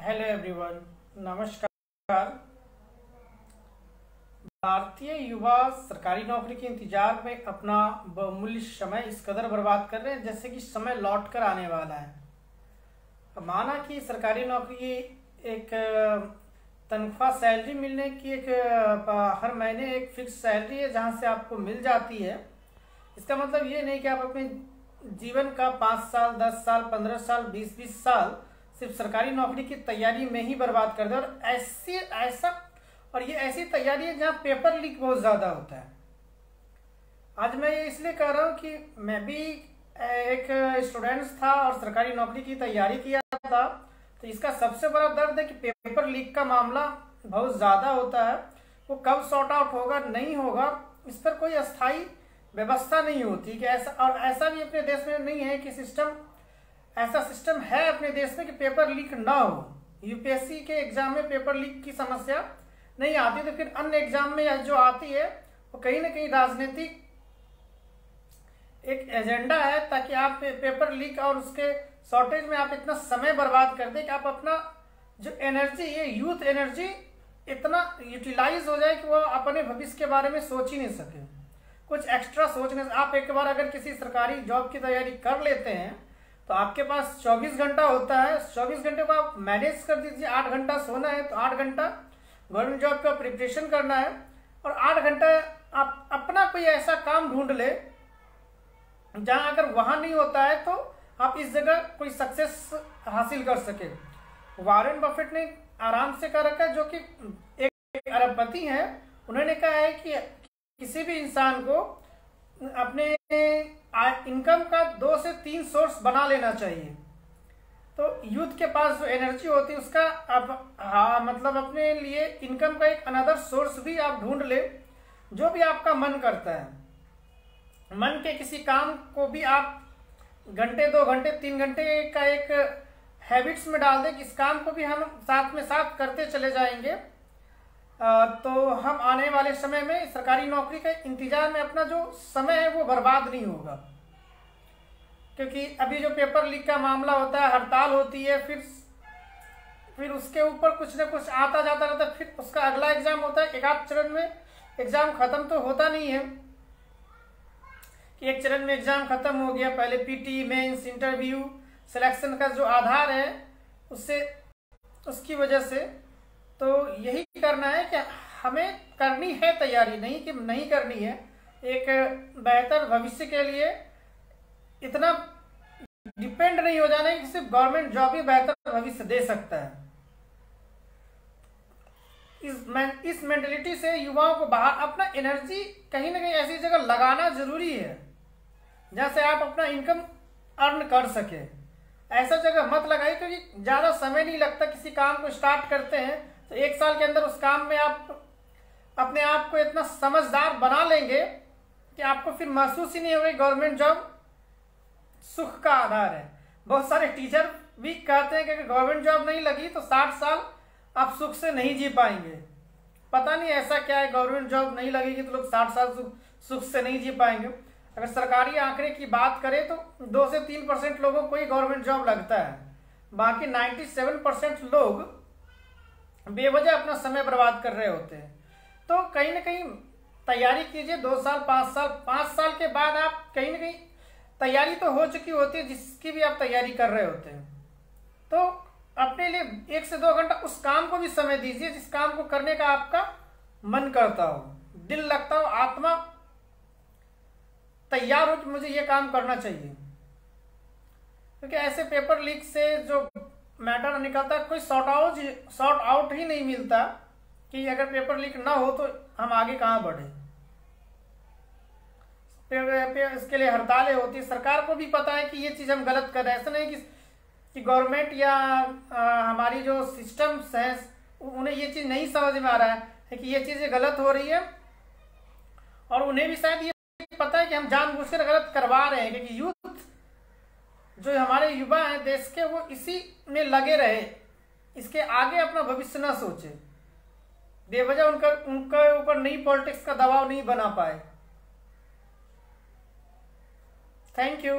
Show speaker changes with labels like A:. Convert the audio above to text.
A: Hello everyone, नमस्कार। भारतीय युवा सरकारी नौकरी के इंतजार में अपना बहुमूल्य समय इस कदर बर्बाद कर रहे हैं जैसे कि समय लौट कर आने वाला है। माना कि सरकारी नौकरी एक तनख्वाह सैलरी मिलने की एक हर महीने एक फिक्स सैलरी है जहां से आपको मिल जाती है। इसका मतलब ये नहीं कि आप अपने जीवन का 5 साल, 10 साल, 15 साल, 20 साल सिर्फ सरकारी नौकरी की तैयारी में ही बर्बाद कर दे। और ये ऐसी तैयारी है जहाँ पेपर लीक बहुत ज़्यादा होता है। आज मैं ये इसलिए कह रहा हूँ कि मैं भी एक स्टूडेंट्स था और सरकारी नौकरी की तैयारी किया था, तो इसका सबसे बड़ा दर्द है कि पेपर लीक का मामला बहुत ज़्यादा होता है। वो कब सॉर्ट आउट होगा, नहीं होगा, इस पर कोई अस्थायी व्यवस्था नहीं होती कि ऐसा भी अपने देश में नहीं है कि ऐसा सिस्टम है अपने देश में कि पेपर लीक ना हो। यूपीएससी के एग्जाम में पेपर लीक की समस्या नहीं आती, तो फिर अन्य एग्जाम में जो आती है वो कहीं ना कहीं राजनीतिक एक एजेंडा है ताकि आप पेपर लीक और उसके शॉर्टेज में आप इतना समय बर्बाद कर दें कि आप अपना जो एनर्जी, ये यूथ एनर्जी इतना यूटिलाइज हो जाए कि वो अपने भविष्य के बारे में सोच ही नहीं सके, कुछ एक्स्ट्रा सोचने से। आप एक बार अगर किसी सरकारी जॉब की तैयारी कर लेते हैं तो आपके पास 24 घंटा होता है। 24 घंटे को आप मैनेज कर दीजिए। 8 घंटा सोना है तो 8 घंटा गवर्नमेंट जॉब का प्रिपरेशन करना है और 8 घंटा आप अपना कोई ऐसा काम ढूंढ ले जहां अगर वहां नहीं होता है तो आप इस जगह कोई सक्सेस हासिल कर सके। वॉरेन बफेट ने आराम से कर रखा है, जो कि एक अरबपति हैं। उन्होंने कहा है कि किसी भी इंसान को अपने इनकम का 2 से 3 सोर्स बना लेना चाहिए। तो यूथ के पास जो एनर्जी होती है उसका मतलब अपने लिए इनकम का एक अनदर सोर्स भी आप ढूंढ ले। जो भी आपका मन करता है, मन के किसी काम को भी आप घंटे, 2 घंटे, 3 घंटे का एक हैबिट्स में डाल दें कि इस काम को भी हम साथ में साथ करते चले जाएंगे, तो हम आने वाले समय में सरकारी नौकरी के इंतजार में अपना जो समय है वो बर्बाद नहीं होगा। क्योंकि अभी जो पेपर लीक का मामला होता है, हड़ताल होती है, फिर उसके ऊपर कुछ ना कुछ आता जाता रहता है, फिर उसका अगला एग्जाम होता है। एक आध चरण में एग्जाम खत्म तो होता नहीं है कि एक चरण में एग्जाम खत्म हो गया, पहले पीटी, मेंस, इंटरव्यू, सिलेक्शन का जो आधार है उससे, उसकी वजह से तो यही करना है कि हमें करनी है तैयारी, नहीं कि नहीं करनी है। एक बेहतर भविष्य के लिए इतना डिपेंड नहीं हो जाना है कि सिर्फ गवर्नमेंट जॉब ही बेहतर भविष्य दे सकता है। इस मेंटलिटी से युवाओं को बाहर अपना एनर्जी कहीं ना कहीं ऐसी जगह लगाना जरूरी है जहां से आप अपना इनकम अर्न कर सके। ऐसा जगह मत लगाइए क्योंकि ज्यादा समय नहीं लगता। किसी काम को स्टार्ट करते हैं तो 1 साल के अंदर उस काम में आप अपने आप को इतना समझदार बना लेंगे कि आपको फिर महसूस ही नहीं होगा। गवर्नमेंट जॉब सुख का आधार है। बहुत सारे टीचर भी कहते हैं कि अगर गवर्नमेंट जॉब नहीं लगी तो 60 साल आप सुख से नहीं जी पाएंगे। पता नहीं ऐसा क्या है, गवर्नमेंट जॉब नहीं लगेगी तो लोग 60 साल सुख से नहीं जी पाएंगे। अगर सरकारी आंकड़े की बात करें तो 2 से 3% लोगों को ही गवर्नमेंट जॉब लगता है, बाकी 97% लोग बेवजह अपना समय बर्बाद कर रहे होते हैं। तो कहीं ना कहीं तैयारी कीजिए। 2 साल, 5 साल के बाद आप कहीं ना कहीं तैयारी तो हो चुकी होती है जिसकी भी आप तैयारी कर रहे होते हैं, तो अपने लिए 1 से 2 घंटा उस काम को भी समय दीजिए जिस काम को करने का आपका मन करता हो, दिल लगता हो, आत्मा तैयार हो कि मुझे ये काम करना चाहिए। क्योंकि ऐसे पेपर लीक से जो मैटर निकलता है, कोई सॉर्ट आउट ही नहीं मिलता कि अगर पेपर लीक ना हो तो हम आगे कहाँ बढ़े। इसके लिए हड़तालें होती है। सरकार को भी पता है कि ये चीज हम गलत कर रहे हैं। ऐसा नहीं कि गवर्नमेंट या हमारी जो सिस्टम्स हैं उन्हें ये चीज नहीं समझ में आ रहा है कि ये चीजें गलत हो रही है, और उन्हें भी शायद ये पता है कि हम जानबूझकर गलत करवा रहे हैं। क्योंकि यूथ जो हमारे युवा हैं देश के, वो इसी में लगे रहे, इसके आगे अपना भविष्य न सोचे, बेवजह उनके ऊपर नई पॉलिटिक्स का दबाव नहीं बना पाए। Thank you.